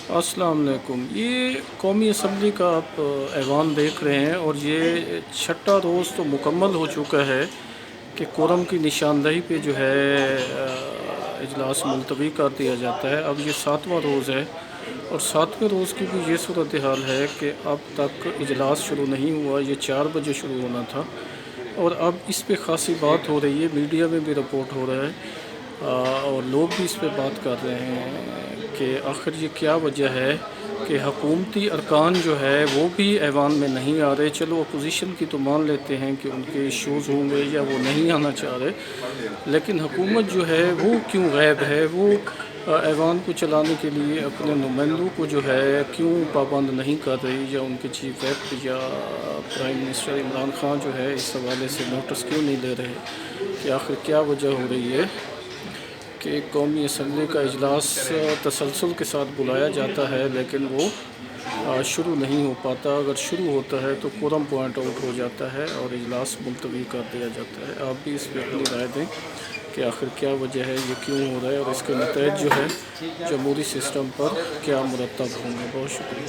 السلام علیکم۔ یہ قومی اسمبلی کا آپ ایوان دیکھ رہے ہیں، اور یہ چھٹا روز تو مکمل ہو چکا ہے کہ قرم کی نشاندہی پہ جو ہے اجلاس ملتوی کر دیا جاتا ہے۔ اب یہ 7واں روز ہے، اور 7ویں روز کی بھی یہ صورتحال ہے کہ اب تک اجلاس شروع نہیں ہوا۔ یہ 4 بجے شروع ہونا تھا، اور اب اس پہ خاصی بات ہو رہی ہے، میڈیا میں بھی رپورٹ ہو رہا ہے، اور لوگ بھی اس پہ بات کر رہے ہیں کہ آخر یہ کیا وجہ ہے کہ حکومتی ارکان جو ہے وہ بھی ایوان میں نہیں آ رہے۔ چلو اپوزیشن کی تو مان لیتے ہیں کہ ان کے ایشوز ہوں گے یا وہ نہیں آنا چاہ رہے، لیکن حکومت جو ہے وہ کیوں غائب ہے؟ وہ ایوان کو چلانے کے لیے اپنے نمائندوں کو جو ہے کیوں پابند نہیں کر رہی، یا ان کے چیف ویپ یا پرائم منسٹر عمران خان جو ہے اس حوالے سے نوٹس کیوں نہیں لے رہے کہ آخر کیا وجہ ہو رہی ہے کہ قومی اسمبلی کا اجلاس تسلسل کے ساتھ بلایا جاتا ہے لیکن وہ شروع نہیں ہو پاتا۔ اگر شروع ہوتا ہے تو قرم پوائنٹ آؤٹ ہو جاتا ہے اور اجلاس ملتوی کر دیا جاتا ہے۔ آپ بھی اس پہ اپنی رائے دیں کہ آخر کیا وجہ ہے، یہ کیوں ہو رہا ہے، اور اس کے نتائج جو ہے جمہوری سسٹم پر کیا مرتب ہوں گے۔ بہت شکریہ۔